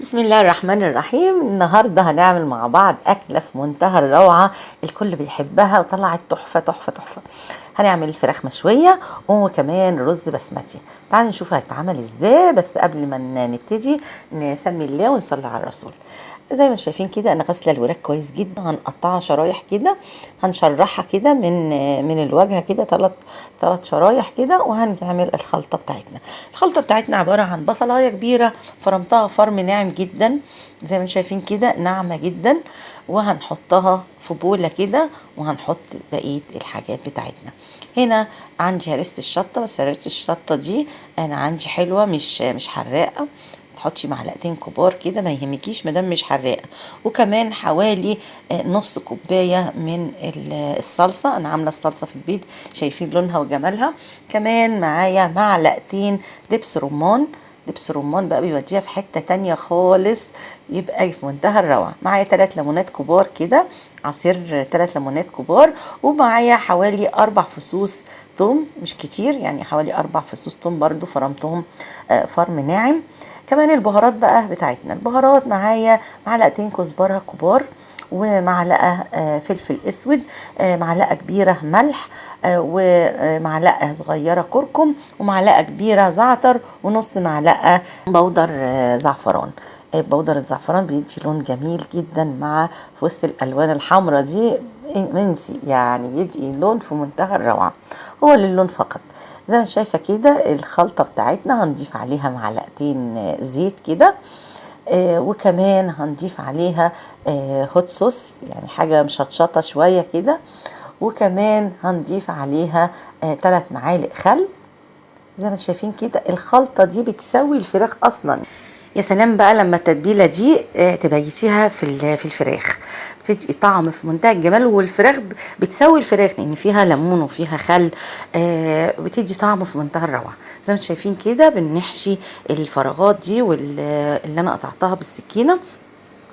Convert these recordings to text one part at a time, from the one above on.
بسم الله الرحمن الرحيم. النهارده هنعمل مع بعض أكلة في منتهى الروعة، الكل بيحبها وطلعت تحفة تحفة تحفة. هنعمل فراخ مشوية وكمان رز بسمتي. تعالوا نشوف هيتعمل ازاي، بس قبل ما نبتدي نسمي الله ونصلي على الرسول. زي ما شايفين كده انا غاسله الوراك كويس جدا، هنقطعها شرايح كده، هنشرحها كده من الواجهه كده ثلاث شرايح كده، وهنعمل الخلطه بتاعتنا. الخلطه بتاعتنا عباره عن بصلايه كبيره فرمتها فرم ناعم جدا، زي ما شايفين كده ناعمه جدا، وهنحطها في بوله كده، وهنحط بقيه الحاجات بتاعتنا. هنا عندي هرسة الشطه، بس هرسة الشطه دي انا عندي حلوه مش حراقه، تحطي معلقتين كبار كده ما يهمكيش مادام مش حراقه. وكمان حوالي نص كوبايه من الصلصه، انا عامله الصلصه في البيت، شايفين لونها وجمالها. كمان معايا معلقتين دبس رمان، دبس رمان بقى بيوديها في حته تانية خالص، يبقى في منتهى الروعه. معايا 3 ليمونات كبار كده، عصير 3 ليمونات كبار، ومعايا حوالي 4 فصوص توم، مش كتير يعني، حوالي 4 فصوص توم برضو فرمتهم فرم ناعم. كمان البهارات بقى بتاعتنا، البهارات معايا معلقتين كزبرة كبار، ومعلقة فلفل اسود، معلقة كبيرة ملح، ومعلقة صغيرة كركم، ومعلقة كبيرة زعتر، ونص معلقة بودر زعفران. بودر الزعفران بيدي لون جميل جدا مع في وسط الالوان الحمراء دي، منسي يعني، بيدي لون في منتهى الروعة، هو للون فقط. زي ما شايفة كده الخلطة بتاعتنا هنضيف عليها معلقتين زيت كده، وكمان هنضيف عليها هوت صوص، يعني حاجة مشطشطة شوية كده، وكمان هنضيف عليها 3 معالق خل. زي ما شايفين كده الخلطة دي بتسوي الفراخ أصلا. يا سلام بقى لما التتبيله دي تبيتيها في الفراخ، بتدي طعم في منتهى الجمال، والفراخ بتسوي الفراخ لان فيها ليمون وفيها خل، بتدي طعم في منتهى الروعه. زي ما انتم شايفين كده بنحشي الفراغات دي واللي انا قطعتها بالسكينه،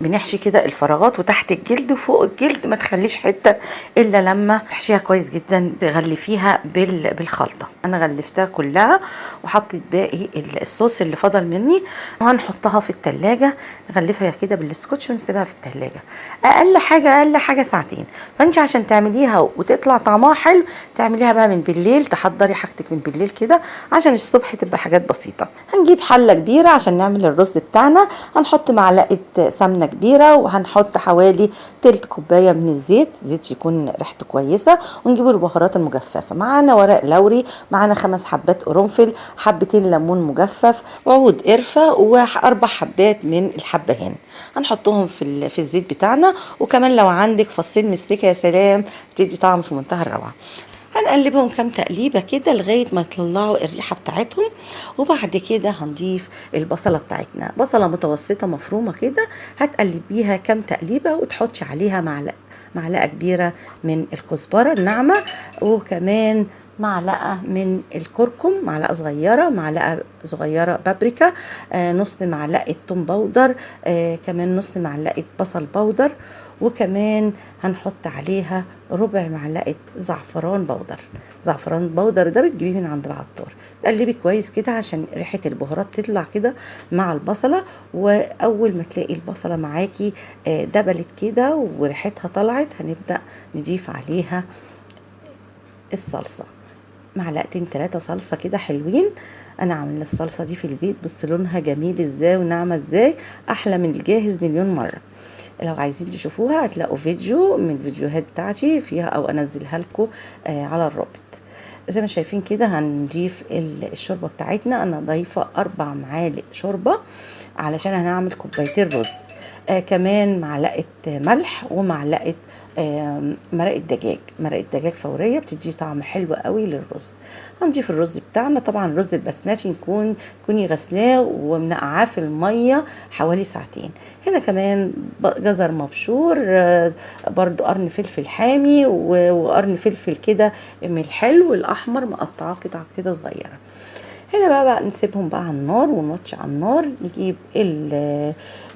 بنحشي كده الفراغات وتحت الجلد وفوق الجلد، ما تخليش حته الا لما تحشيها كويس جدا، تغلفيها بالخلطه. انا غلفتها كلها وحطيت باقي الصوص اللي فضل مني، وهنحطها في التلاجة، نغلفها كده بالسكوتش ونسيبها في التلاجة اقل حاجه ساعتين. فانت عشان تعمليها وتطلع طعمها حلو، تعمليها بقى من بالليل، تحضري حاجتك من بالليل كده عشان الصبح تبقى حاجات بسيطه. هنجيب حله كبيره عشان نعمل الرز بتاعنا، هنحط معلقه سمنه كبيره، وهنحط حوالي تلت كوبايه من الزيت، زيت يكون ريحته كويسه، ونجيب البهارات المجففه. معانا ورق لوري، معانا 5 حبات قرنفل، حبتين ليمون مجفف، وعود قرفه، واربع حبات من الحبهان، هنحطهم في الزيت بتاعنا. وكمان لو عندك فصين مستكه يا سلام، بتدي طعم في منتهى الروعه. هنقلبهم كام تقليبه كده لغايه ما يطلعوا الريحه بتاعتهم. وبعد كده هنضيف البصله بتاعتنا، بصله متوسطه مفرومه كده، هتقلبيها كام تقليبه وتحطي عليها معلقه كبيره من الكزبره الناعمه، وكمان معلقه من الكركم، معلقه صغيره بابريكا، نص معلقه توم باودر، كمان نص معلقه بصل باودر، وكمان هنحط عليها ربع معلقه زعفران باودر ده بتجيبيه من عند العطار. تقلبي كويس كده عشان ريحه البهارات تطلع كده مع البصله. واول ما تلاقي البصله معاكي دبلت كده وريحتها طلعت، هنبدا نضيف عليها الصلصه، معلقتين 3 صلصه كده حلوين. انا عامله الصلصه دي في البيت، بص لونها جميل ازاي وناعمه ازاي، احلى من الجاهز مليون مره. لو عايزين تشوفوها هتلاقوا فيديو من الفيديوهات بتاعتي فيها، او انزلها لكم على الرابط. زي ما شايفين كده هنضيف الشوربه بتاعتنا، انا ضايفه 4 معالق شوربه علشان هنعمل كوبايتين رز، كمان معلقه ملح، ومعلقه مرقه دجاج فوريه، بتدي طعم حلو قوي للرز. هنضيف الرز بتاعنا، طبعا الرز البسمتي تكوني غسلاه ومنقعاه في الميه حوالي ساعتين. هنا كمان جزر مبشور، برضو قرن فلفل حامي، وقرن فلفل كده من الحلو الاحمر مقطعاه قطع كده صغيره. هنا بقى نسيبهم بقى على النار ونوطي على النار، نجيب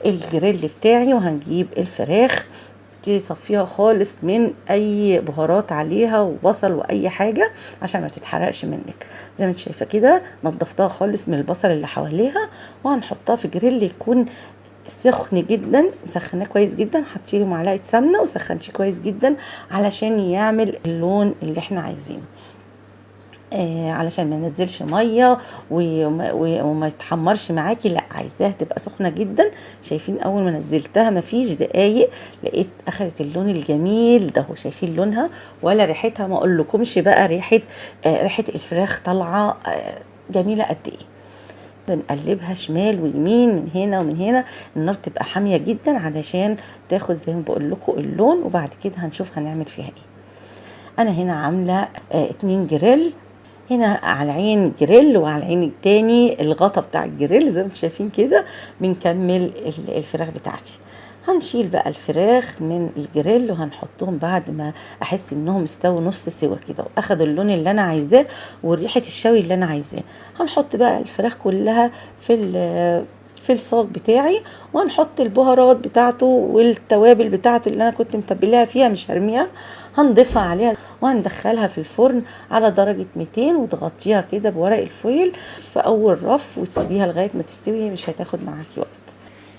الجريل بتاعي، وهنجيب الفراخ تصفيها خالص من اي بهارات عليها وبصل واي حاجه عشان ما تتحرقش منك. زي ما انت شايفه كده نضفتها خالص من البصل اللي حواليها، وهنحطها في جريل يكون سخن جدا، سخناه كويس جدا، حطيله معلقه سمنه وسخنتيه كويس جدا علشان يعمل اللون اللي احنا عايزينه. علشان ما ينزلش ميه وما يتحمرش معاكي، لا عايزاها تبقى سخنه جدا. شايفين اول ما نزلتها مفيش دقايق لقيت اخدت اللون الجميل ده، شايفين لونها ولا ريحتها؟ ما اقولكمش بقى ريحه الفراخ طالعه جميله قد ايه. بنقلبها شمال ويمين من هنا ومن هنا، النار تبقى حاميه جدا علشان تاخد زي ما بقول لكم اللون، وبعد كده هنشوف هنعمل فيها ايه. انا هنا عامله 2 جريل، هنا على العين جريل وعلى العين التاني الغطا بتاع الجريل زي ما انتم شايفين كده. بنكمل الفراخ بتاعتي. هنشيل بقى الفراخ من الجريل وهنحطهم بعد ما احس انهم استووا نص سوا كده واخدوا اللون اللي انا عايزاه وريحه الشوي اللي انا عايزاه. هنحط بقى الفراخ كلها في الصاج بتاعي، وهنحط البهارات بتاعته والتوابل بتاعته اللي انا كنت متبلاها فيها مش هرميها، هنضيفها عليها وهندخلها في الفرن على درجة 200 وتغطيها كده بورق الفويل في اول رف وتسيبيها لغاية ما تستوي، مش هتاخد معاكي وقت.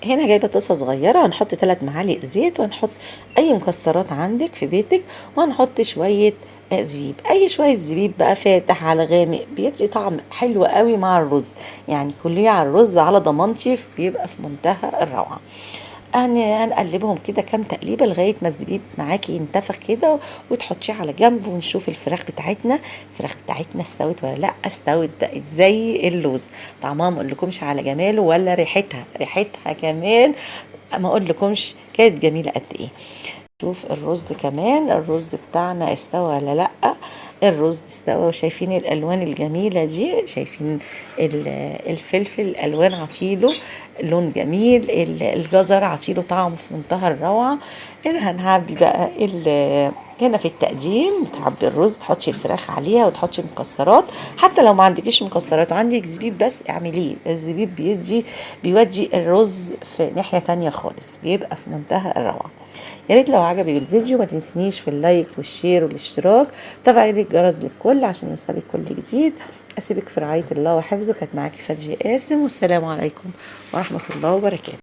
هنا جايبه طاسه صغيره، هنحط 3 معالق زيت، وهنحط اي مكسرات عندك في بيتك، وهنحط شويه زبيب، اي شويه زبيب بقى فاتح على غامق بيدي طعم حلو قوي مع الرز، يعني كليه على الرز على ضمانتي بيبقى في منتهى الروعه. هنقلبهم كده كام تقليبه لغايه ما الزبيب معاكي ينتفخ كده وتحطيه على جنب، ونشوف الفراخ بتاعتنا استوت ولا لا. استوت بقت زي اللوز، طعمها ما اقولكمش على جماله، ولا ريحتها كمان ما اقولكمش كانت جميله قد ايه. شوف الرز كمان، الرز بتاعنا استوى ولا لا؟ الرز استوى، وشايفين الالوان الجميله دي، شايفين الفلفل الالوان عطيله لون جميل، الجزر عطيله طعم في منتهى الروعه. هنا هنعبي بقى هنا في التقديم تعبي الرز، تحطي الفراخ عليها وتحطي مكسرات، حتى لو ما عندكيش مكسرات وعندك زبيب بس اعمليه، الزبيب بيودي الرز في ناحيه تانية خالص، بيبقى في منتهى الروعه. يا ريت لو عجبك الفيديو ما تنسنيش في اللايك والشير والاشتراك، تفعيل الجرس للكل عشان يوصلك كل جديد. اسيبك في رعاية الله وحفظه، كانت معاكي فادية قاسم، والسلام عليكم ورحمة الله وبركاته.